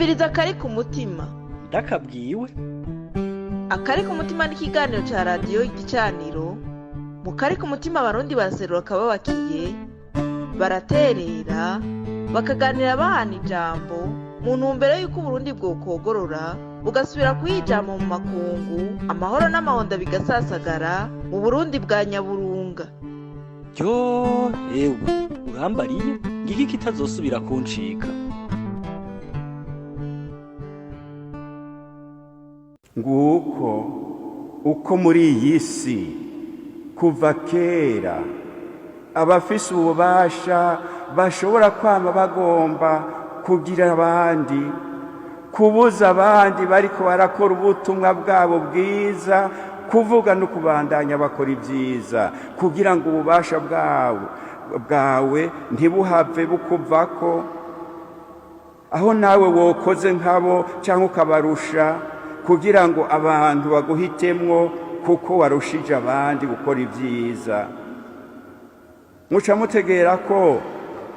umviriza Akari ku mutima. ndakabwiwe. Akari ku mutima ni ikiganiro cya radiyo igicaniro. Mu Kari ku mutima abarundi baraserura akababakiye, baraterera, bakaganira bahana ijambo mu ntumbero y'uko Uburundi bwokogorora bugasubira kuyijama mu makungu, amahoro n'amahonda bigasasagara mu Burundi bwa nyaburunga. Yo, ewe, urambariye ngiki kitazosubira kuncika. Nguko uko muri iyi si kuva kera abafise ububasha bashobora kwama bagomba kugira abandi, kubuza abandi bariko barakora ubutumwa bwabo bwiza, kuvuga no kubandanya bakora ibyiza, kugira ngo ububasha bwawe ntibuhave bukuvako, aho nawe wokoze nkabo cyangwa ukabarusha, kugira ngo abantu baguhitemwo kuko warushije abandi gukora ibyiza. Muca mutegera ko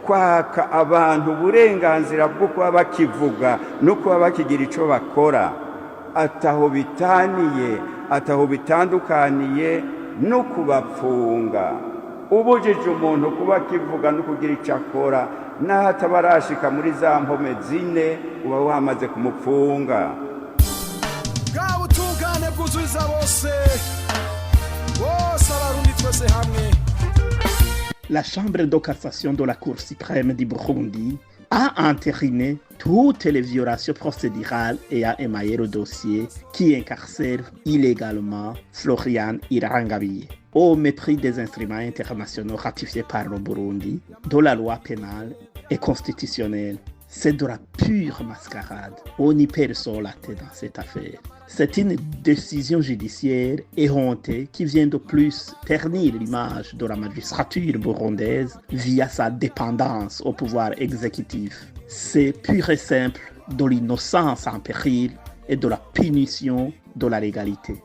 kwaka abantu uburenganzira bwo kuba bakivuga no kuba bakigira ico bakora ataho bitandukaniye no kubapfunga. Ubujije umuntu kuba kivuga no kugira ico akora, naho atabarashika muri za mpome zine uba wamaze kumupfunga. Bwabutungane bwuzuza bose abarundi twese hamwe. La Chambre de cassation de la Cour suprême du Burundi a entériné toutes les violations procédurales et a émaillé le dossier qui incarcère illégalement Florian Irangabiye, au mépris des instruments internationaux ratifiés par le Burundi, de la loi pénale et constitutionnelle. C'est de la pure mascarade. On n'y perd son la tête dans cette affaire. C'est une décision judiciaire errontée qui vient de plus ternir l'image de la magistrature burundaise via sa dépendance au pouvoir exécutif. C'est pur et simple de l'innocence en péril et de la punition de la légalité.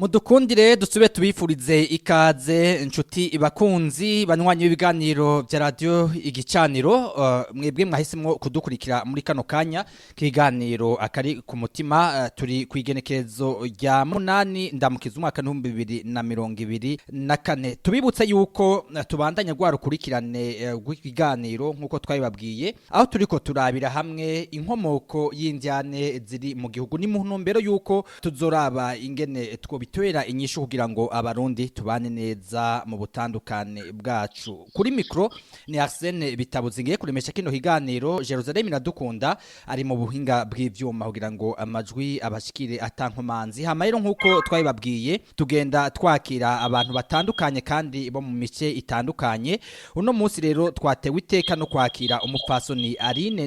Mudukundire dusube tubifurize ikaze inshuti bakunzi banywanyi b'ibiganiro bya radio igicaniro, mwebwe mwahisemwo kudukurikira muri kano kanya kiganiro Akari ku mutima. Turi kwigenekerezo rya 8 ndamukiza umwaka 2024. Tubibutse yuko tubandanya gwarukurikirane rw'ikiganiro nkuko twabibabwiye, aho turiko turabira hamwe inkomoko y'indyane ziri mu gihugu, ni mu ntumbero yuko tuzoraba ingene twobitwera inyishu kugira ngo abarundi tubane neza mu butandukane bwacu. Kuri mikro ni Arsene Bitabuzingiye kuremesha kino kiganiro. Jerusalem iradukunda ari mu buhinga bw'ivyuma kugira ngo amajwi abashikire atankomanzi. Hamayero nkuko twabibabwiye tugenda twakira abantu batandukanye kandi bo mu mice itandukanye. Uno munsi rero twatewe iteka no kwakira umupfasoni Aline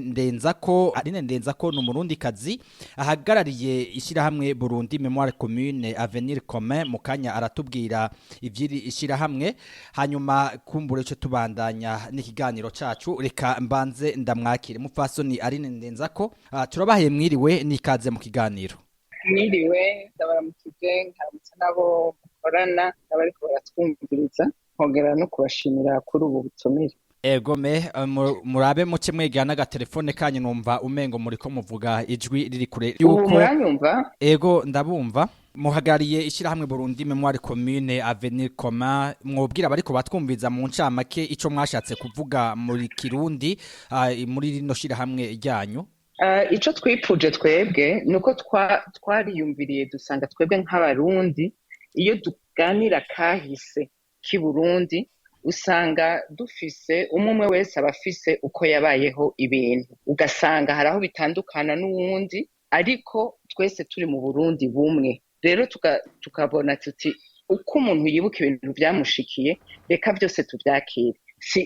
Ndenzako n'umurundi kazi ahagarariye ishirahamwe Burundi Memoire Commune Avenir Commun. Mukanya aratubwira ivyiri ishirahamwe, hanyuma kumbure cyo tubandanya n'ikiganiro cacu. Reka mbanze ndamwakire mupfasoni Aline Ndenzako. Turabahaye mwiriwe nikaze mu kiganiro. Mwiriwe ndabaramukije nkaramutse nabo mukorana n'abariko baratwumviriza, nkongera no kubashimira kuri ubu butumire. Egome murabe muce mwegana ga telefone kanyu, numva umengo muriko muvuga ijwi riri kure yuko muranyumva. Ego ndabumva. Muhagariye ishirahamwe Burundi Memoire Commune Avenir Commun, mwobwira bariko batwumviza mu ncamake ico mwashatse kuvuga muri Kirundi muri rino shirahamwe ryanyu. Ico twipfuje twebwe nuko twariyumviriye dusanga twebwe nk'abarundi iyo tuganira kahise ki Burundi usanga dufise umwe wese abafise uko yabayeho ibintu, ugasanga haraho bitandukana n'uwundi ariko twese turi mu Burundi bumwe. Rero tukabona tuti uko umuntu yibuka ibintu byamushikiye reka byose tuvyakire.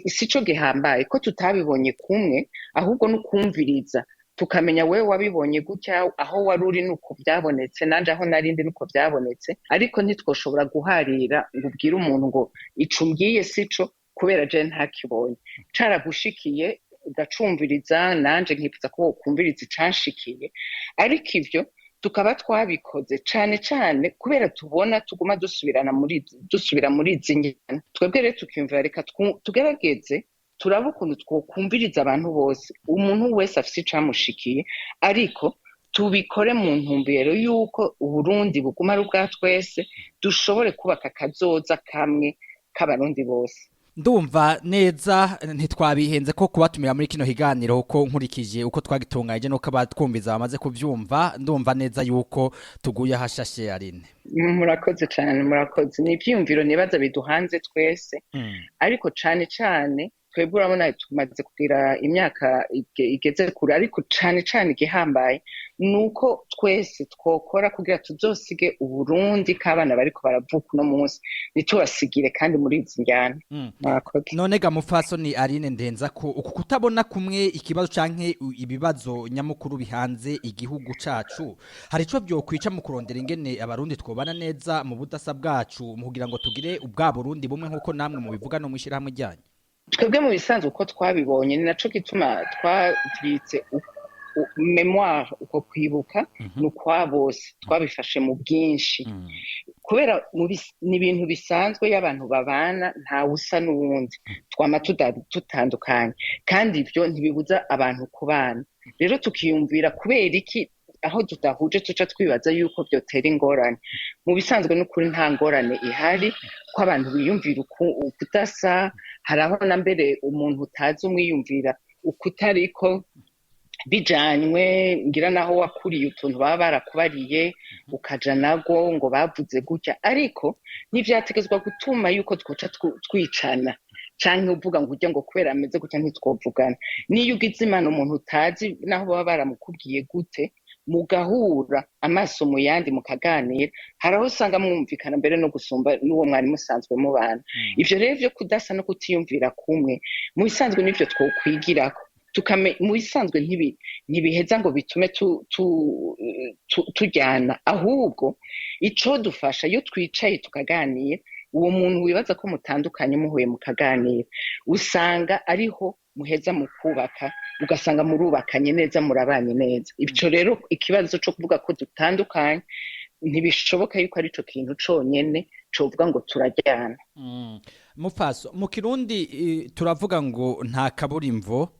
Si cyo gihambaye ko tutabibonye kumwe, ahubwo no kumviriza tukamenya wewe wabibonye gutya aho wari uri nuko byabonetse nanje aho narindi nuko byabonetse ariko ntitwoshobora guharira ngo ubwire umuntu ngo icumbwiye sico kubera je ntakibonye caragushikiye ugacumviriza nanje nkifuza ko wokumviriza icanshikiye ariko ivyo tukaba twabikoze cane cane kubera tubona tuguma dusubira muri izi njyana twebwe rero tukiyumvira reka tugerageze turaba ukuntu twokumviriza abantu bose umuntu wese afise icamushikiye ariko tubikore mu ntumbero y'uko Uburundi buguma ari ubwa twese dushobore kubaka kazoza kamwe k'abarundi bose. Ndumva neza ntitwabihenze ko kubatumira muri kino higaniro uko nkurikije uko twagitunganyije nuko abatwumviza bamaze kuvyumva ndumva neza yuko tuguye hashashe Aline. Murakoze cyane murakoze ni ivyumviro nibaza biduhanze twese ariko cane cane twebwe urabona tumaze kugira imyaka igeze kure ariko cane cane igihambaye nuko twese twokora kugira tuzosige Uburundi k'abana bariko baravuka no munsi nitubasigire kandi muri izi njyana. None ga mufasoni Aline ndenza ko uku kutabona kumwe ikibazo canke ibibazo nyamukuru bihanze igihugu cacu hari ico byokwica mu kurondera ingene abarundi twobana neza mu budasa bwacu mu kugira ngo tugire ubwa Burundi bumwe nkuko namwe mu bivuga no mwishira hamwe ryanyu. Twebwe mu bisanzwe uko twabibonye ni naco gituma twavyitse memoire uko kwibuka n'ukwa bose twabifashe mu bwinshi kubera ni ibintu bisanzwe y'abantu babana nta usa n'uwundi twama tutandukanye kandi ivyo ntibibuza abantu kubana rero tukiyumvira kubera iki aho tudahuje tuca twibaza yuko byotera ingorane mu bisanzwe n'ukuri nta ngorane ihari ko abantu biyumvira ukudasa hari aho na mbere umuntu utazi umwiyumvira ukutariko bijanywe ngira naho wakuriye utuntu baba barakubariye ukaja nago ngo bavuze gutya ariko nivyategezwa gutuma yuko twoca twicana canke uvuga ngo ujye ngo kubera ameze gutya ntitwovugana niyo ugize imana umuntu utazi naho baba baramukubwiye gute mugahura amaso mu yandi mukaganira hari aho usanga mwumvikana mbere no gusumba n'uwo mwari musanzwe mubana ivyo rero vyo kudasa no kutiyumvira kumwe mu bisanzwe n'ivyo twokwigirako mu bisanzwe ntibiheza ngo bitume tujyana ahubwo ico dufasha iyo twicaye tukaganira uwo muntu wibaza ko mutandukanye muhuye mukaganira usanga ariho muheza mu kubaka ugasanga murubakanye neza murabanye neza ico rero ikibazo cyo kuvuga ko dutandukanye ntibishoboka yuko ari ico kintu conyene covuga ngo turajyana. Mufaso mu Kirundi turavuga ngo nta kaburimvo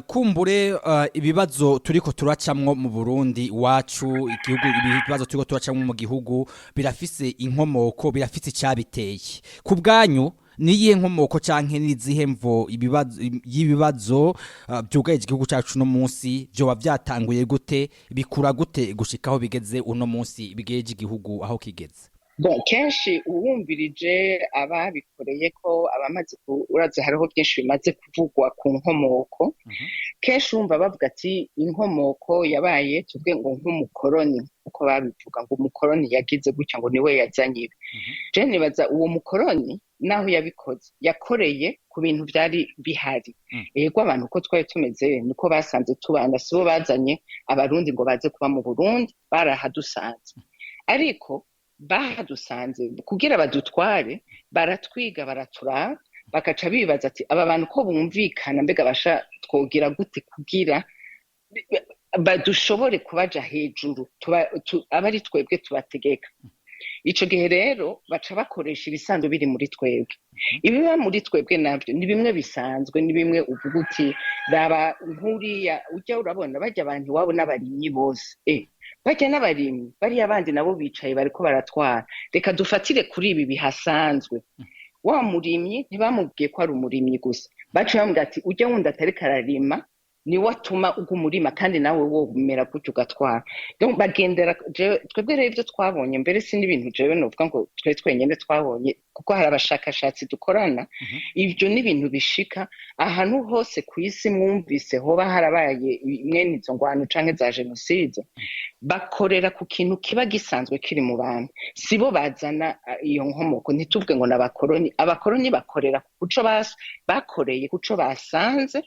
kumbure ibibazo turiko turacamwo mu Burundi wacu igihugu ibibazo turiko turacamwo mu gihugu birafise inkomoko birafise cyabiteye ku bwanyu niyihe nkomoko canke nizihe mvo ibibazo byugaye igihugu cacu no munsi byo bavyatanguye gute bikura gute gushikaho bigeze uno munsi bigeje igihugu aho kigeze? Bon, kenshi uwumvirije ababikoreye ko abamaze uraze hariho byinshi bimaze kuvugwa ku nkomoko kenshi urumva bavuga ati inkomoko yabaye tuvuge ngo nk'umukoroni uko babivuga ngo umukoroni yagize gutya ngo niwe yazanye ibi je nibaza uwo mukoroni naho yabikoze yakoreye ku bintu byari bihari yego abantu uko twari tumeze niko basanze tubana sibo bazanye abarundi ngo baze kuba mu Burundi barahadusanze ariko bahadusanze kugira badutware baratwiga baraturaba bakaca bibaza ati aba bantu ko bumvikana mbega basha twogira gute kugira badushobore kubaja hejuru abari twebwe tubategeka ico gihe rero baca bakoresha ibisanzwe biri muri twebwe ibiba muri twebwe navyo ni bimwe bisanzwe ni bimwe uvuga uti raba nkuriya ujya urabona bajya abantu wabo n'abarimyi bose bajya n'abarimyi bari abandi nabo bicaye bariko baratwara reka dufatire kuri ibi bihasanzwe wa murimyi ntibamubwiye ko ari umurimyi gusa baciye bamubwira ati ujya wundi atari kararima ni watuma ugumurima kandi nawe wo bumera gutyo ugatwara donc bagendera twebwe rero ivyo twabonye mbere si n'ibintu jewe novuga ngo twe twenyene twabonye kuko hari abashakashatsi dukorana ivyo ni ibintu bishika ahantu hose ku isi mwumvise hoba harabaye mwene izo ngwano canke za genocide bakorera ku kintu kiba gisanzwe kiri mu bantu sibo bazana iyo nkomoko ntituvuge ngo n'abakoroni bakorera kuco bakoreye kuco basanze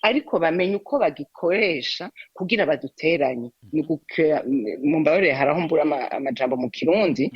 ariko bamenye uko bagikoresha kugira baduteranye. Mu mbabarire haraho mbura amajambo mu kirundi,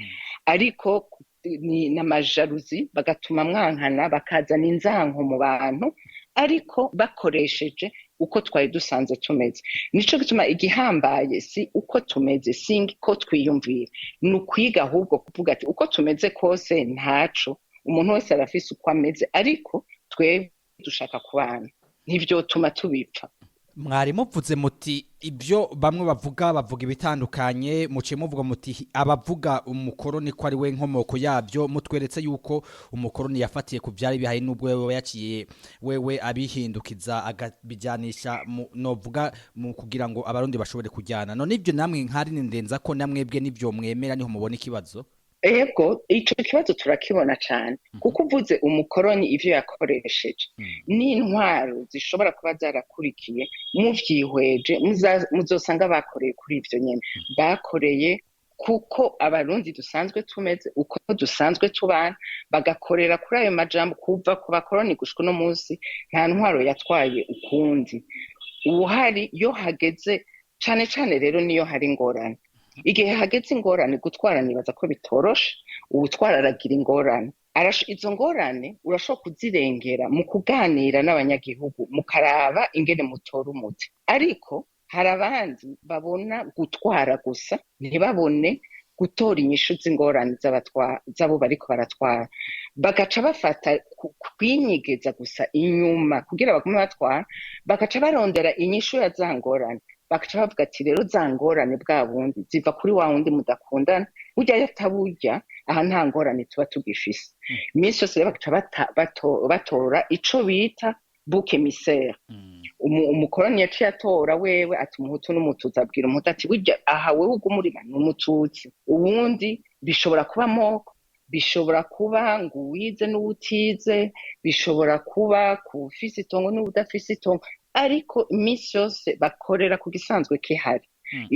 ariko ni n'amajaruzi, bagatuma mwankana, bakazana inzanko mu bantu, ariko bakoresheje uko twari dusanze tumeze. Nico gituma igihambaye si uko tumeze, singi ko twiyumvira, ni ukwiga ahubwo kuvuga ati uko tumeze kose ntaco, umuntu wese arafise uko ameze, ariko twebwe dushaka kubana, nivyo tuma tubipfa. Mwari muvuze muti ibyo bamwe bavuga ibitandukanye, muciye muvuga muti abavuga umukoroni ko ari we nkomoko yabyo, mutweretse yuko umukoroni yafatiye ku byari bihaye n'ubwo wewe yaciye wewe abihindukiza agabijyanisha novuga mu kugira ngo abarundi bashobore kujyana. None ibyo namwe nkari nindenza ko namwebwe nivyo mwemera niho mubona ikibazo. Ego, ico kibazo turakibona cyane, kuko uvuze umukoroni ivyo yakoresheje n'intwaro zishobora kuba zarakurikiye, muvyihweje muzosanga bakoreye kuri ivyo nyene, bakoreye kuko abarundi dusanzwe tumeze uko dusanzwe tubana, bagakorera kuri ayo majambo kuva ku bakoroni gushika no munsi, nta ntwaro yatwaye ukundi. Ubuhari yo hageze cane cane rero niyo hari ingorane. Igihe hageze ingorane gutwara nibaza ko bitoroshe, ubutwara aragira ingorane. Izo ngorane urashobora kuzirengera mu kuganira n'abanyagihugu, mukaraba ingene mutora umuti. Ariko hari abandi babona gutwara gusa, ntibabone gutora inyishu z'ingorane z'abo bariko baratwara. Bagaca bafata kwinyegeza gusa inyuma kugira bagume batwara, bagaca barondera inyishu ya za ngorane. Bakaca bavuga ati rero za ngorane bwa bundi ziva kuri wa wundi mudakundana, burya yataburya aha nta ngorane tuba tugifise. Iminsi yose rero bakaca batora ico bita bouc émissaire. Umukoroni yaciye atora wewe ati umuhutu n'umututsi, abwira umuhutu ati burya aha wewe ugumurima ni umututsi. Ubundi bishobora kuba moko, bishobora kuba ngo uwize n'uwutize, bishobora kuba kufise itongo n'ubudafise itongo, ariko iminsi yose bakorera ku gisanzwe kihari.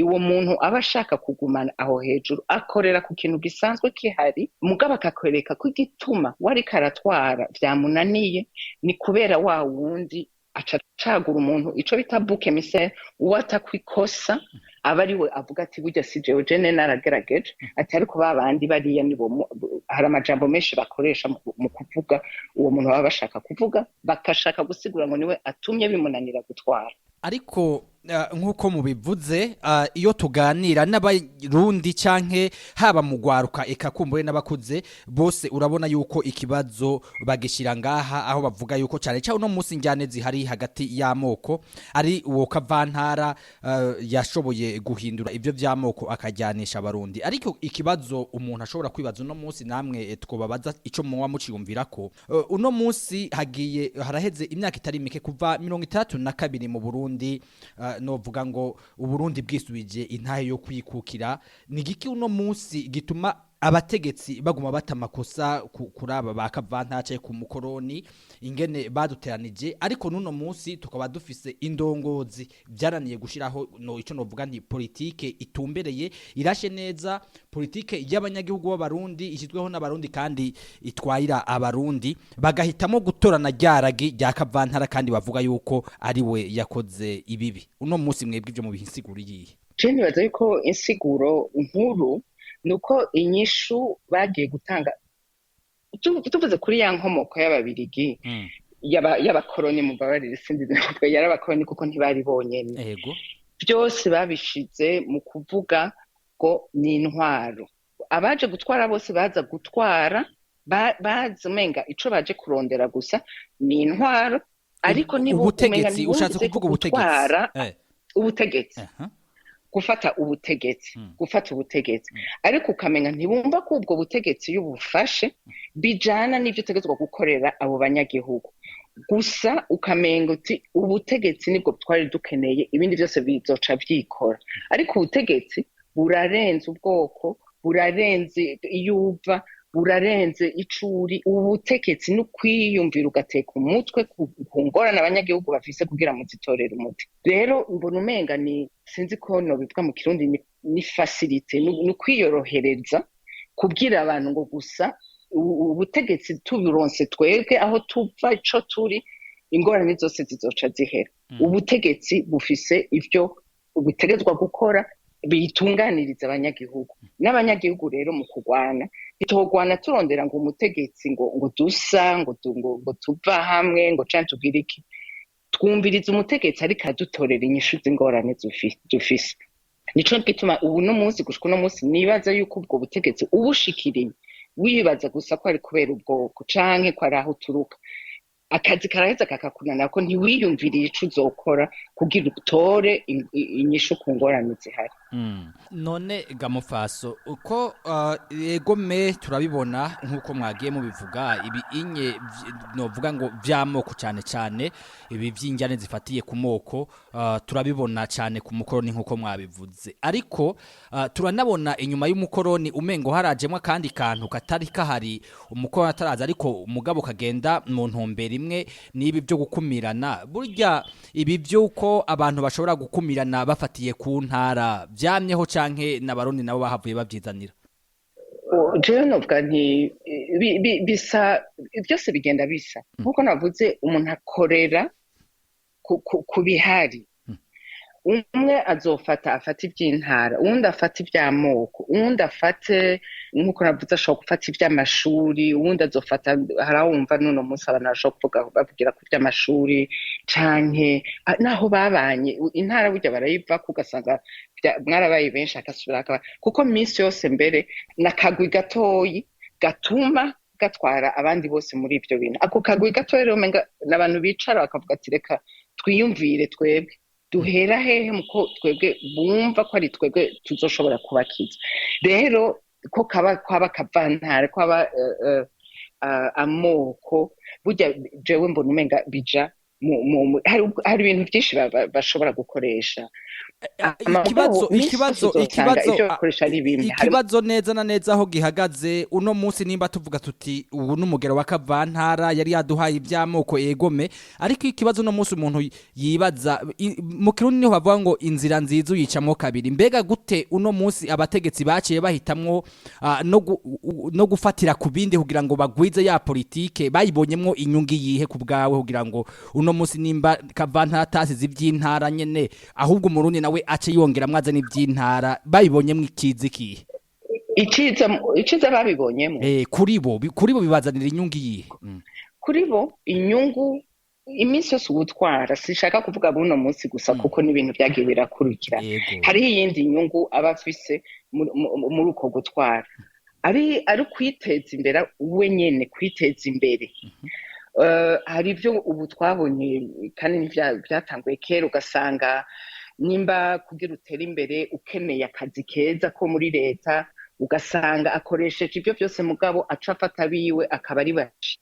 Uwo muntu aba ashaka kugumana aho hejuru akorera ku kintu gisanzwe kihari, mugabo akakwereka ko igituma wari karatwara vyamunaniye ni kubera wa wundi aca cagura umuntu ico bita bouc émissaire, uwatakwikosa aba ari we avuga ati burya si jewe jene naragerageje, ati ariko babandi bariya nibo. Hari amajambo menshi bakoresha mu kuvuga uwo muntu baba bashaka kuvuga, bakashaka gusigura ngo niwe atumye bimunanira gutwara. Ariko nk'uko mubivuze, iyo tuganira n'abarundi canke haba mu gwaruka eka kumbure n'abakuze bose, urabona yuko ikibazo bagishira ngaha, aho bavuga yuko cyane cyane no munsi njyane zihari hagati y'amoko, ari uwo Kavantara yashoboye guhindura ibyo by'amoko akajyanisha abarundi. Ariko ikibazo umuntu ashobora kwibaza uno munsi, namwe twobabaza ico muwa muciyumvira ko uno munsi hagiye haraheze imyaka itari mike kuva 62 mu Burundi, novuga ngo Uburundi bwisubije intahe yo kwikukira. Ni giki uno munsi gituma abategetsi baguma batamakosa kuri aba bakavantace ku mukoroni ingene baduteranije, ariko nuno munsi tukaba dufise indongozi byarananiye gushiraho ico novuga nti politike itumbereye irashe neza, politike y'abanyagihugu b'abarundi ishizweho n'abarundi kandi itwayira abarundi, bagahitamo gutorana ryaragi rya Kavantara kandi bavuga yuko ari we yakoze ibibi. Uno munsi mwebwe ibyo mu bihinsiguro yihe? Je nibaza yuko insiguro nkuru nuko inyishu bagiye gutanga, tuvuze kuri ya nkomoko y'ababirigi y'abakoroni, mu babarire sindize ko yarabakoroni kuko ntibari bonyene. Yego, byose babishize mu kuvuga ngo ni intwaro. Abaje gutwara bose baza gutwara, bazumenga ico baje kurondera gusa ni intwaro, ariko nibo ubutegetsi ushatse kuvuga ubutegetsi gufata ubutegetsi, ariko ukamenya ntibumva ko ubwo butegetsi y'ubufashe bijana n'ivyo utegetswe gukorera abo banyagihugu gusa, ukamenga uti ubutegetsi nibwo twari dukeneye, ibindi byose bizoca byikora. Ariko ubutegetsi burarenze ubwoko, burarenze iyuva, burarenze icuri. Ubutegetsi no kwiyumvira ugateka umutwe ku ngorane abanyagihugu bafise kugira mu zitorera umuti. Rero mbona umenga ni sinzi ko no bivuga mu Kirundi ni facilité, no kwiyorohereza kubwira abantu ngo gusa ubutegetsi tubironse twebwe aho tuva ico turi, ingorane zose zizoca zihera. ubutegetsi bufise ivyo butegetswa gukora bitunganiriza abanyagihugu n'abanyagihugu rero mu kurwana bitogwana turondera ngo umutegetsi ngo dusa ngo tuva hamwe ngo canke tugire iki twumviriza umutegetsi ariko adutorera inyishu z'ingorane dufise nico gituma ubu no munsi gushika no munsi nibaza yuko ubwo butegetsi ubushikiriye wibaza gusa ko ari kubera ubwoko canke ko ari aho uturuka akazi karaheza kakakunanira ko ntiwiyumviriye ico uzokora kugira utore inyishu ku ngorane zihari. None gamufaso uko egome turabibona nkuko mwagiye mubivuga ibi inye novuga ngo vyamoko cyane ibi vy'injyane zifatiye ku moko turabibona cyane ku mukoroni nkuko mwabivuze ariko turanabona inyuma y'umukoroni umengo harajemwa kandi kantu katari kahari umukoroni ataraza ariko umugabo kagenda mu ntumbero imwe nibi byo gukumirana burya ibi byuko abantu bashobora gukumirana bafatiye ku ntara byamyeho canke n'abarundi nabo bahavuye bavyizanira. Jewe novuga nti bisa byose bigenda bisa nkuko navuze umuntu akorera ku bihari umwe afata iby'intara uwundi afata iby'amoko uwundi afate nkuko navuze ashobora gufata iby'amashuri uwundi azofata harawumva none munsi abantu bashobora bavugira ku by'amashuri canke naho babanye intara burya barayiva kugasanga mwarabaye benshi akasubira kuko minsi yose mbere nakagwi gatoyi gatuma gatwara abandi bose muri ivyo bintu ako kagwi gatoyi rero menga nabantu bicara bakavuga ati reka twiyumvire twebwe duhera hehe muko twebwe bumva ko ari twebwe tuzoshobora kubakiza rero ko kwaba kavantara kwaba amoko burya jewe mbona umenga bija hari ibintu byinshi bashobora gukoresha ikibazo neza na neza aho gihagaze uno munsi nimba tuvuga tuti ubu n'umugero wa kavantara yari yaduhaye iby'amoko egome ariko ikibazo uno munsi umuntu yibaza mu kirundi niho bavuga ngo inzira nziza uyicamwo kabiri mbega gute uno munsi abategetsi baciye bahitamwo no gufatira ku bindi kugira ngo bagwize ya politike bayibonyemwo inyungu yihe ku bwawe kugira ngo uno munsi nimba kavantara tasize iby'intara nyene ahubwo umurundi nawe ace yongera mwaza n'iby'intara babibonyemo ikizikiye iciza babibonyemo kuri bo bibazanira inyungu yihe kuri bo inyungu iminsi yose ubutwara sishaka kuvuga buno munsi gusa kuko n'ibintu byagiye birakurikira hari iyindi nyungu aba afise muri uko gutwara ari kwiteza imbere we nyene kwiteza imbere hari ibyo ubu twabonye kandi byatanguye kera ugasanga nimba kugira utere imbere ukeneye akazi keza ko muri leta ugasanga akoresheje ibyo byose mugabo aca afata biwe akaba ari baci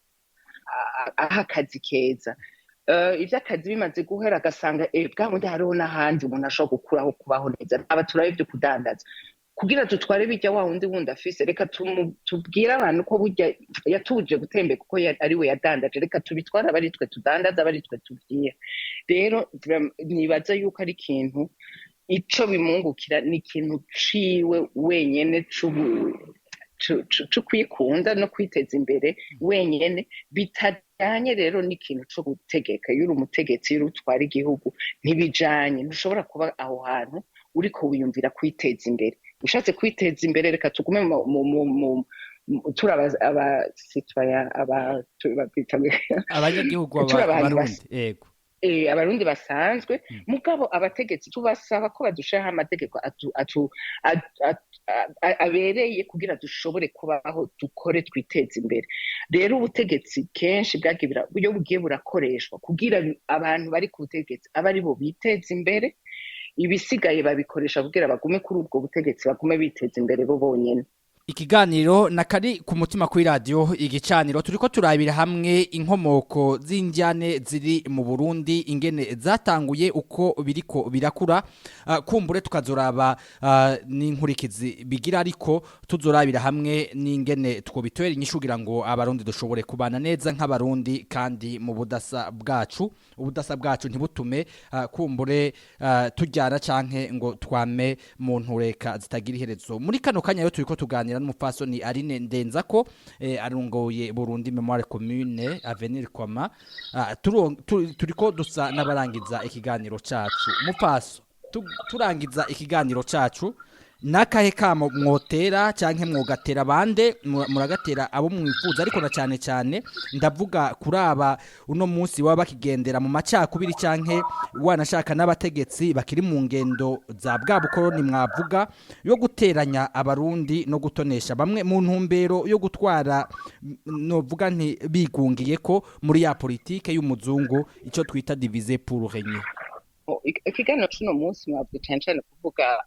aha akazi keza iby'akazi bimaze guhera agasanga bwa bundi hariho n'ahandi umuntu ashobora gukuraho kubaho neza aba turabe ibyo kudandaza kugira dutware bijya wa wundi wundi afise reka tubwire abantu ko burya yatuje gutembe kuko ari we yadandaje reka tubitwara abari twe tudandaza abari twe tubwira rero nibaza yuko ari ikintu ico bimungukira ni ikintu ciwe wenyene co kwikunda no kwiteza imbere wenyene bitajanye rero n'ikintu co gutegeka iyo uri umutegetsi iyo utwara igihugu ntibijanye ntushobora kuba aho hantu uriko wiyumvira kwiteza imbere ushatse kwiteza imbere reka tugume abanyagihugu abarundi yego abarundi basanzwe mugabo abategetsi tubasaba ko badushiraho amategeko abereye kugira dushobore kubaho dukore twiteza imbere rero ubutegetsi kenshi iyo bugiye burakoreshwa kugira abantu bari ku butegetsi aba ari bo biteza imbere ibisigaye babikoresha kugira bagume kuri ubwo butegetsi bagume biteza imbere bo bonyene. Ikiganiro nakari ku mutima kuri radio igicaniro turiko turabira hamwe inkomoko z'injyane ziri mu Burundi ingene zatanguye uko biriko birakura kumbure tukazoraba n'inkurikizi bigira ariko tuzorabira hamwe n'ingene twobitwera inyishugira ngo abarundi dushobore kubana neza nk'abarundi kandi mu budasa bwacu ntibutume kumbure tujyana canke ngo twame mu ntureka zitagira iherezo muri kano kanya yo turiko tuganira tuganira n'umupfasoni Aline Ndenzako arongoye Burundi Memoire Commune Avenir Commun. Turiko dusa n'abarangiza ikiganiro cacu. Mupfaso turangiza ikiganiro cacu nakahe kamo mwotera canke mwogatera bande muragatera abo mwifuza ariko na cyane ndavuga kuraba uno munsi waba bakigendera mu macakubiri canke wanashaka n'abategetsi bakiri mu ngendo za bwa bukoroni mwavuga yo guteranya abarundi no gutonesha bamwe mu ntumbero yo gutwara novuga nti bigungiye ko muri ya politike y'umuzungu ico twita diviser pour régner. Ikiganiro cy'uno munsi mwabwe cyane kuvuga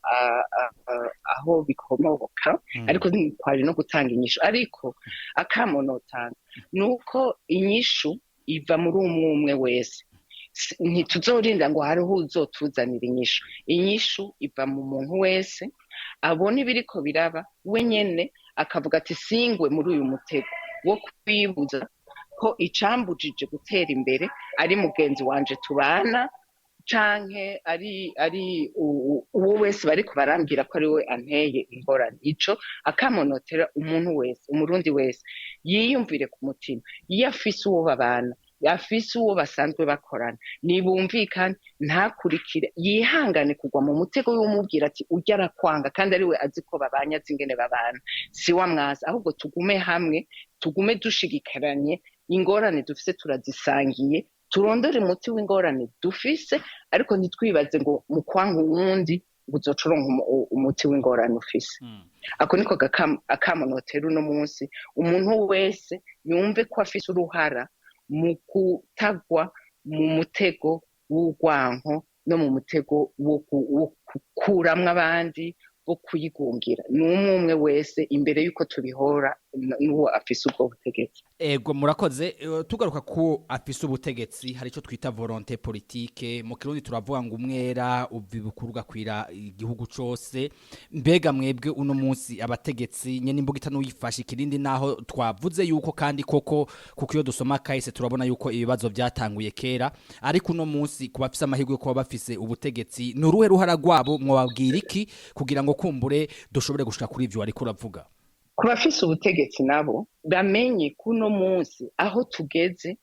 aho bikomoka ariko kwari no gutanga inyishu ariko akamonotanga nuko inyishu iva muri umwe wese ntituzorinda ngo hariho uzotuzanira inyishu iva mu muntu wese abona ibiriko biraba we nyene akavuga ati singwe muri uyu mutego wo kwibuza ko icambujije gutera imbere ari mugenzi wanje tubana canke ari uwo wese bariko barambwira ko ari we anteye ingorane. Ico akamonotera umuntu wese umurundi wese yiyumvire ku mutima iyo afise uwo babana afise uwo basanzwe bakorana nibumvikane ntakurikire yihangane kugwa mu mutego y'umubwira ati ujya arakwanga kandi ari we azi ko babanya azi ingene babana si wa mwaza ahubwo tugume hamwe tugume dushigikaranye ingorane dufise turazisangiye turondere umuti w'ingorane dufise ariko ntitwibaze ngo mu kwanka uwundi uzocuronka umuti w'ingorane ufise. Ako niko akamonotera uno munsi umuntu wese yumve ko afise uruhara mu kutagwa mu mutego w'urwanko no mu mutego wo kukuramwo abandi wo kuyigungira n'umwe wese imbere yuko tubihora n'uwo afise ubwo butegetsi. Ego murakoze tugaruka ko afise ubutegetsi hari ico twita volonté politique mu kirundi turavuga ngo umwera ubibukuruga kwira igihugu cose mbega mwebwe uno munsi abategetsi nyene imbugita n'uyifasha ikirindi naho twavuze yuko kandi koko kuko iyo dusoma kahise turabona yuko ibibazo byatanguye kera ariko uno munsi kuba afise amahirwe ko bafise ubutegetsi nuruhe ruhara rwabo mwababwira iki kugira ngo kumbure dushobore gushika kuri ivyo ariko uravuga. Ku bafise ubutegetsi nabo bamenye kuno munsi aho tugeze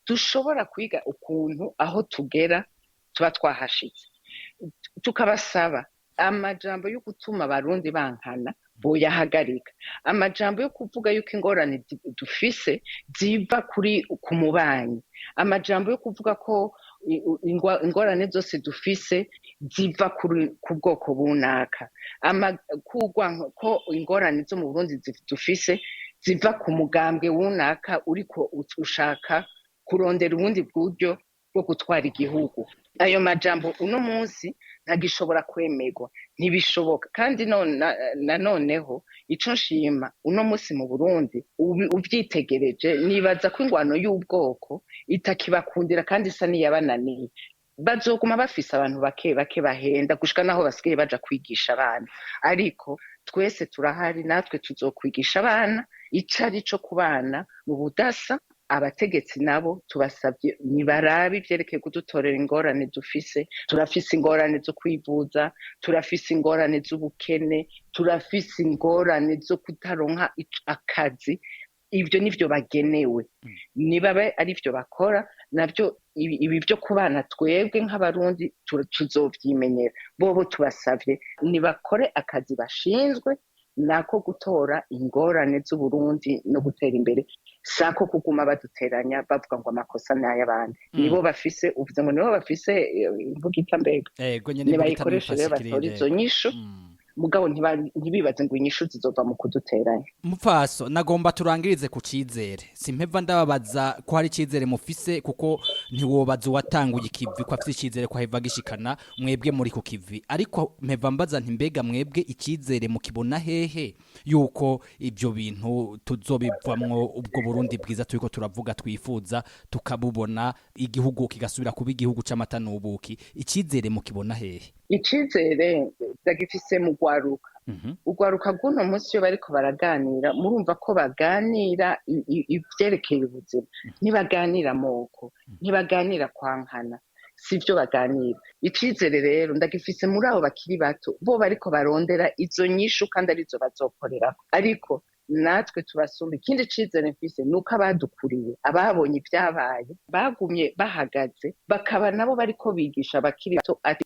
dushobora kwiga ukuntu aho tugera tuba twahashitse tukabasaba amajambo yo gutuma abarundi bankana boyahagarika amajambo yo kuvuga yuko ingorane dufise ziva ku mubanyi amajambo yo kuvuga ko ingorane zose dufise ziva ku bwoko bunaka ko ingorane zo mu Burundi dufise ziva ku mugambwe wunaka uriko ushaka kurondera ubundi buryo bwo gutwara igihugu. Ayo majambo uno munsi ntagishobora kwemerwa ntibishoboka kandi noneho ico nshima uno munsi mu Burundi uvyitegereje nibaza ko ingwano y'ubwoko itakibakundira kandi isa niyabananiye bazoguma bafise abantu bake bahenda gushika naho basigaye baja kwigisha abana ariko twese turahari natwe tuzokwigisha abana icari co kubana mu budasa. Abategetsi nabo tubasabye nibarabe ivyerekeye kudutorera ingorane dufise turafise ingorane zo kwivuza turafise ingorane z'ubukene turafise ingorane zo kutaronka akazi ivyo nivyo bagenewe nibabe ari vyo bakora navyo ibi byo kubana twebwe nk'abarundi tuzovyimenyera bobo tubasavye nibakore akazi bashinzwe nako gutora ingorane z'Uburundi no gutera imbere sako kuguma baduteranya bavuga ngo amakosa n'ay'abandi nibo bafise uvuze ngo nibo bafise imbugita mbega nibayikoresha rero batora izo nyishu mugabo ntibibaze ngo inyishu zizova mu kuduteranya. Mupfaso nagomba turangirize ku cizere simpeva ndababaza ko hari cizere mufise kuko ntiwobaza watanguye ikivi ko afite cizere ko heva gishikana mwebwe muri ku kivi ariko mpeva mbaza nti mbega mwebwe icizere mukibona hehe yuko ibyo bintu tuzobivamwo ubwo Burundi bwiza turiko turavuga twifuza tukabubona igihugu kigasubira kuba igihugu c'amata n'ubuki icizere mukibona hehe? Icizere ndagifise mu gwaruka ugwaruka bw'uno munsi yo bariko baraganira murumva ko baganira ivyerekeye ubuzima ntibaganira amoko ntibaganira kwankana sivyo baganira. Icizere rero ndagifise muri abo bakiri bato bo bariko barondera izo nyishu kandi arizo bazokorerako, ariko natwe tubasumba. Ikindi cizere mfise nuko abadukuriye ababonye ibyabaye bagumye bahagaze, bakaba nabo bariko bigisha abakiri bato ati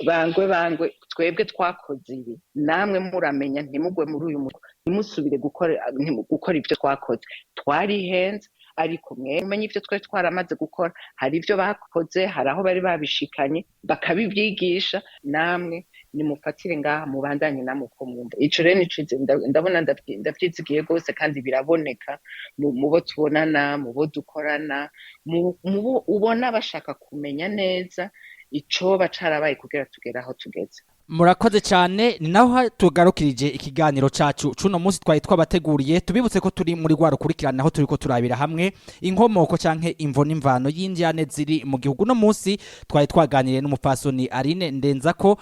bangwe twebwe twakoze ibi, namwe muramenya ntimugwe muri uyu muco, ntimusubire gukora ibyo twakoze. Twarihenze ariko mwe mumenye ibyo twari twaramaze gukora, hari ibyo bakoze, hari aho bari babishikanye bakabibyigisha, namwe nimufatire ngaha mubandanye namwe uko mwumva. Ico rero nicize ndabona ndavyizigiye rwose kandi biraboneka mu bo tubonana, mu bo dukorana, mu bo ubona bashaka kumenya neza icoba carabaye kugira tugera aho tugeze. Murakoze cyane, ni naho tugarukirije ikiganiro cacu cuno munsi twari twabateguriye. Tubibutse ko turi muri gwa rukurikirana aho turiko turabira hamwe inkomoko canke imvo n'imvano y'indyane ziri mu gihugu. No munsi twari twaganiriye n'umupfasoni Aline Ndenzako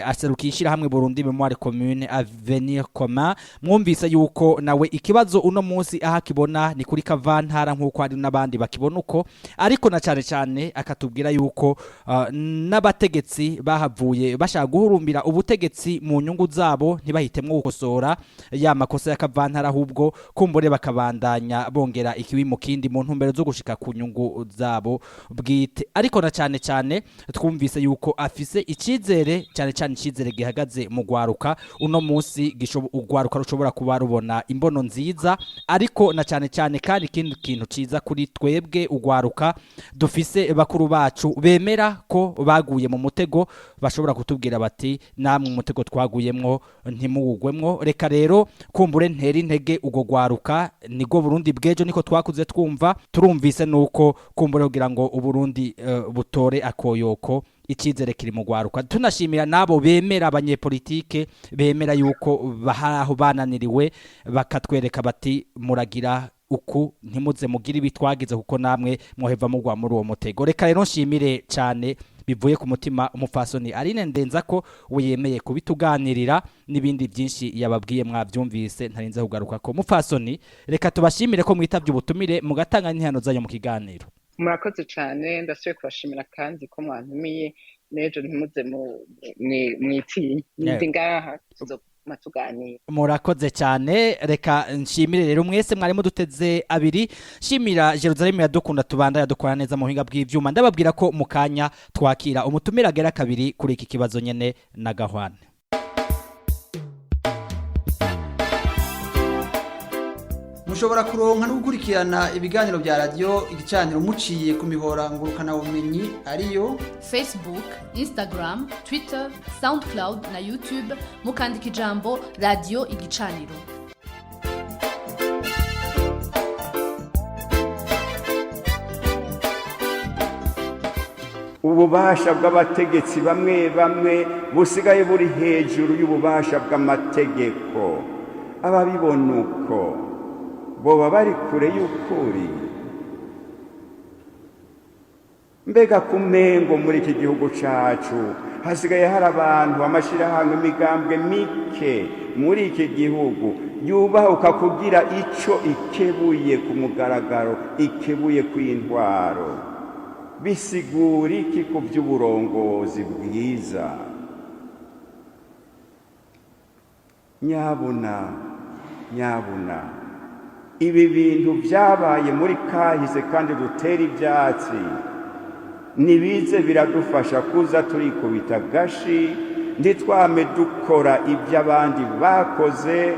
aserukishira hamwe Burundi Memoire Commune Avenir Commun. Mwumvise yuko nawe ikibazo uno munsi aha kibona ni kuri Kavantara nkuko ari nabandi bakibona uko, ariko na cyane akatubwira yuko n'abategetsi bahavuye bashaka guhuru ubutegetsi mu nyungu zabo, ntibahitemwe gukosora ya makosa ya Kavantara, ahubwo kumbure bakabandanya bongera ikibi mu kindi mu ntumbero zo gushika ku nyungu zabo bwite. Ariko na cyane twumvise yuko afise icizere, cyane icizere gihagaze mu gwaruka. Uno munsi ugwaruka rushobora kuba rubona imbono nziza, ariko na cyane kandi ikindi kintu ciza kuri twebwe ugwaruka dufise bakuru bacu bemera ko baguye mu mutego, bashobora kutubwira bati namwe umutego twaguyemwo ntimugwemwo. Reka rero kumbure ntera intege ugo gwaruka, nigo Burundi bwejo niko twakuze twumva. Turumvise nuko kumbure kugira ngo uburundi butore akoyoko, icizere kiri mu gwaruka. Tunashimira nabo bemera abanyepolitike bemera yuko baharaho bananiriwe, bakatwereka bati muragira uku ntimuze mugira ibitwagize kuko namwe mwoheva mugwa muri uwo mutego. Reka rero nshimire cyane bivuye ku mutima umupfasoni Aline Ndenzako wiyemeye kubituganirira n'ibindi byinshi yababwiye mwabyumvise ntarinze kugaruka ko. Mupfasoni, reka tubashimire ko mwitavye ubutumire mugatanga n'intano zanyu mu kiganiro. Murakoze cyane, ndasubiye kubashimira kandi ko mwantumiye nejo ntimuze mwitinye ndi ngaha matuganira. Murakoze cyane, reka nshimire rero mwese mwari muduteze abiri. Shimira Jerusalem yadukunda tubanda yadukora neza mu hinga bw'ivyuma. Ndababwira ko mukanya twakira umutumira agera kabiri kuri iki kibazo nyene na Gahwane. Mushobora kuronka no gukurikirana ibiganiro bya radio igicaniro muciye ku mihora ngurukana bumenyi ariyo Facebook, Instagram, Twitter, SoundCloud na YouTube mukandika ijambo radio igicaniro. ububasha bw'abategetsi bamwe busigaye buri hejuru y'ububasha bw'amategeko. Ababibona uko boba bari kure y'ukuri. Mbega kumengo muri iki gihugu cacu hasigaye hari abantu amashirahamwe imigambwe mike muri iki gihugu yubahuka kugira ico ikebuye ku mugaragaro, ikebuye kw'intwaro. Bisigura iki ku by'uburongozi bwiza? Nyabuna ibi bintu byabaye muri kahise kandi dutera ibyatsi, nibize biradufasha kuza turikubita gashi, ntitwame dukora ibyo abandi bakoze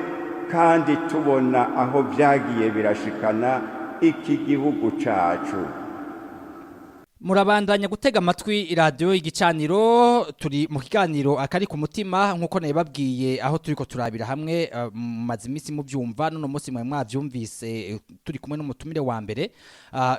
kandi tubona aho byagiye birashikana iki gihugu cacu. Murabandanya gutega amatwi radio igicaniro, turi mu kiganiro akari ku mutima nkuko nabibabwiye, aho turiko turabira hamwe maze imisi mu byumva. None munsi mwe mwavyumvise turi kumwe n'umutumire wa mbere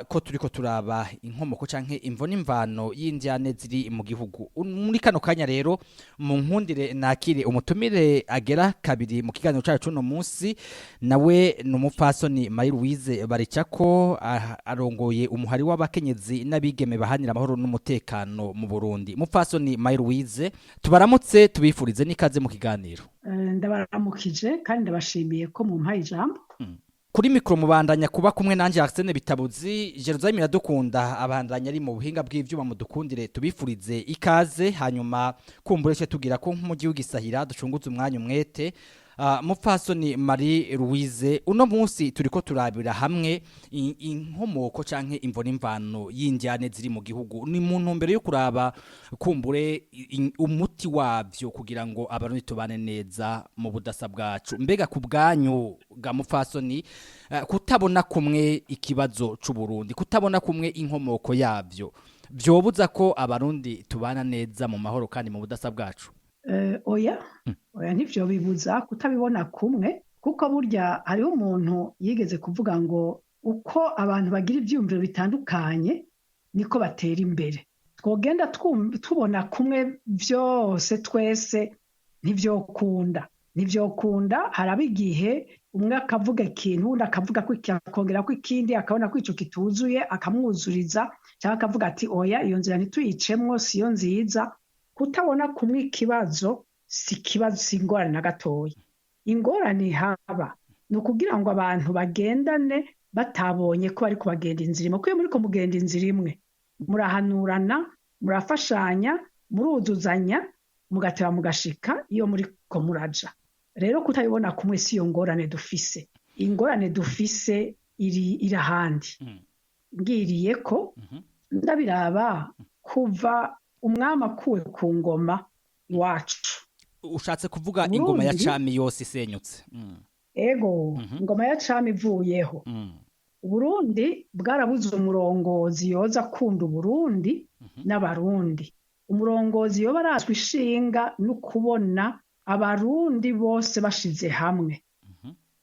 ko turiko turaba inkomoko canke imvo n'imvano y'indyane ziri mu gihugu. Muri kano kanya rero mu nkundire nakire umutumire agera kabiri mu kiganiro cyacu no munsi, nawe n'umupfasoni Marie Louise Baricako arongoye umuhari w'abakenyezi n'abigeme bahanira amahoro n'umutekano mu Burundi. Mupfasoni Marie Louise, tubaramutse tubifurize n'ikaze mu kiganiro. Ndabaramukije kandi ndabashimiye ko mu mpaye ijambo. kuri mikro mubandanya kuba kumwe nanje Arsene Bitabuzi Jerusalem iradukunda abandanya ari mu buhinga bw'ivyuma mudukundire tubifurize ikaze hanyuma kumbureshe tugira ko mu gihugu gisahira ducunguze umwanya umwete mupfasoni Marie Louise uno munsi turiko turabira hamwe inkomoko canke imvo n'imvano y'indyane ziri mu gihugu ni mu ntumbero yo kuraba kumbure umuti wavyo kugira ngo abarundi tubane neza mu budasa bwacu mbega ku bwanyu ga mupfasoni kutabona kumwe ikibazo c'u Burundi kutabona kumwe inkomoko yavyo byobuza ko abarundi tubana neza mu mahoro kandi mu budasa bwacu oya ntivyo bibuza kutabibona kumwe kuko burya hariho umuntu yigeze kuvuga ngo uko abantu bagira ivyumviro bitandukanye niko batera imbere twogenda tubona kumwe vyose twese ntivyokunda haraba igihe umwe akavuga ikintu undi akavuga ko akongera ko ikindi akabona ko ico kituzuye akamwuzuriza cyangwa akavuga ati oya iyo nzira ntituyicemwo siyo nziza kutabona kumwe ikibazo si ingorane na gatoya ingorane haba ni ukugira ngo abantu bagendane batabonye ko bari kubagenda inzira imwe kuko muriko mugenda inzira imwe murahanurana murafashanya muruzuzanya mugateba mugashika iyo muriko muraja rero kutabibona kumwe si iyo ngorane dufise ingorane dufise iri ahandi ngiriye ko ndabiraba kuva umwami akuwe ku ngoma iwacu ushatse kuvuga ingoma ya cami yose isenyutse ego ingoma ya cami ivuyeho Burundi bwarabuze umurongozi yoza akunda Burundi n'abarundi umurongozi yoba arazwi ishinga no kubona abarundi bose bashize hamwe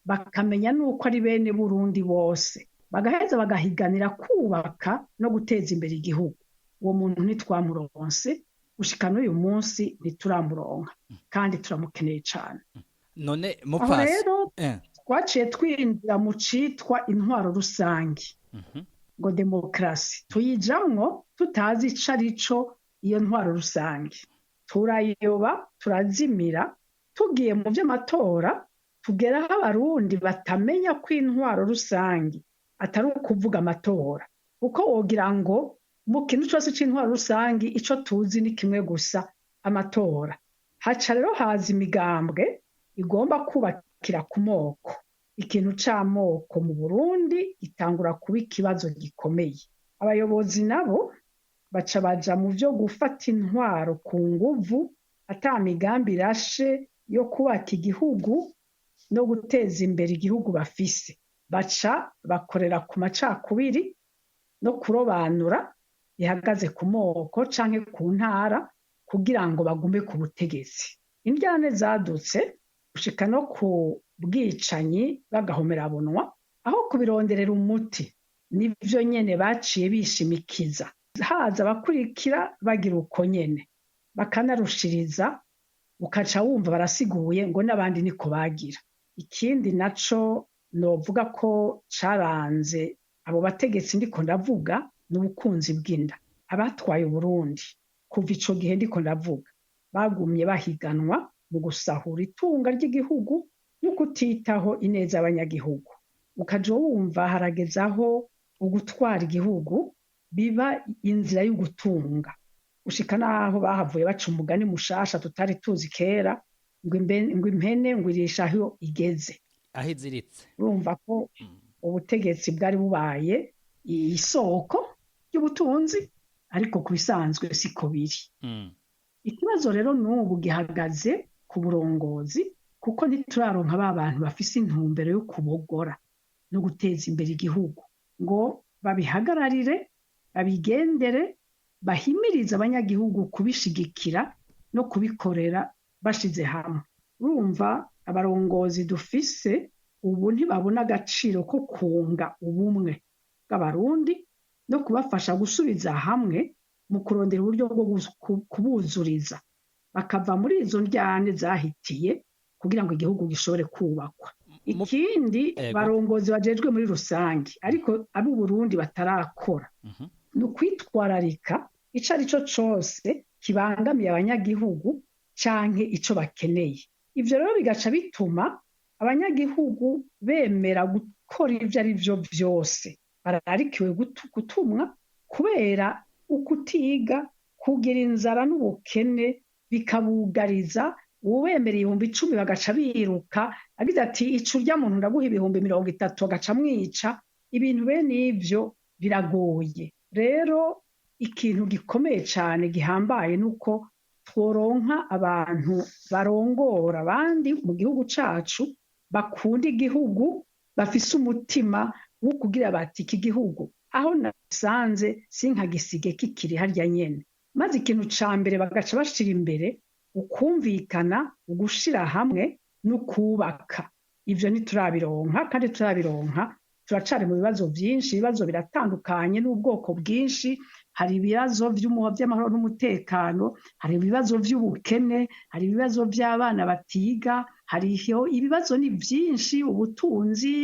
bakamenya nuko ari bene Burundi bose bagaheza bagahiganira kubaka no guteza imbere igihugu uwo muntu ntitwamuronse gushika n'uyu munsi ntituramuronka kandi turamukeneye cyane none mupfasi rero twaciye twinjira mu citwa intwaro rusange ngo demokrasi tuyijamwo tutazi ico arico iyo ntwaro rusange turayoba turazimira tugiye mu vy'amatora tugeraho abarundi batamenya ko intwaro rusange atari ukuvuga amatora kuko wogira ngo mu kintu cyose c'intwaro rusange ico tuzi ni kimwe gusa amatora haca rero haza imigambwe igomba kubakira ku moko ikintu c'amoko mu Burundi itangura kuba ikibazo gikomeye abayobozi nabo baca baja mu vyo gufata intwaro ku nguvu ata migambi irashe yo kubaka igihugu no guteza imbere igihugu bafise baca bakorera ku macakubiri no kurobanura ihagaze ku moko canke ku ntara kugira ngo bagume ku butegetsi indyane zadutse gushika no ku bwicanyi bagahomerabunwa aho kubironderera umuti nivyo nyene baciye bishimikiza haza abakurikira bagira uko nyene bakanarushiriza ukaca wumva barasiguye ngo n'abandi niko bagira ikindi naco novuga ko caranze abo bategetsi ndiko ndavuga n'ubukunzi bw'inda abatwaye Burundi kuva ico gihe ndiko ndavuga bagumye bahiganwa mu gusahura itunga ry'igihugu no kutitaho ineza y'abanyagihugu ukaja wumva haragezaho ugutwara igihugu biba inzira y'ugutunga ushika naho bahavuye baca umugani mushasha tutari tuzi kera ngo impene ngo irisha aho igeze aho iziritse urumva ko ubutegetsi bwari bubaye isoko ry'ubutunzi ariko ku bisanzwe siko biri ikibazo rero n'ubu gihagaze ku burongozi kuko ntituraronka ba bantu bafise intumbero yo kubogora no guteza imbere igihugu ngo babihagararire babigendere bahimiriza abanyagihugu kubishigikira no kubikorera bashize hamwe urumva abarongozi dufise ubu ntibabona agaciro ko kunga ubumwe bw'abarundi no kubafasha gusubiza hamwe mu kurondera uburyo bwo kubuzuriza bakava muri izo ndyane zahitiye kugira ngo igihugu gishobore kubakwa ikindi barongozi bajejwe muri rusange ariko abo Burundi batarakora no kwitwararika ico arico cose kibangamiye abanyagihugu canke ico bakeneye ivyo rero bigaca bituma abanyagihugu bemera abakora ibyo ari byo byose bararikiwe gutumwa kubera ukutiga kugira inzara n'ubukene bikabugariza uwemereye 10,000 bagaca biruka agize ati ico urya muntu ndaguha 30,000 agaca mwica ibintu bene ivyo biragoye rero ikintu gikomeye cyane gihambaye nuko tworonka abantu barongora abandi mu gihugu cacu bakunda igihugu bafise umutima wo kugira bati iki gihugu aho nasanze sinkagisige kikiri harya nyene maze ikintu ca mbere bagaca bashira imbere ukumvikana ugushira hamwe no kubaka ivyo ntiturabironka kandi turabironka turacari mu bibazo byinshi ibibazo biratandukanye n'ubwoko bwinshi hari ibibazo by'amahoro n'umutekano hari ibibazo by'ubukene hari ibibazo by'abana batiga hariho ibibazo ni byinshi ubutunzi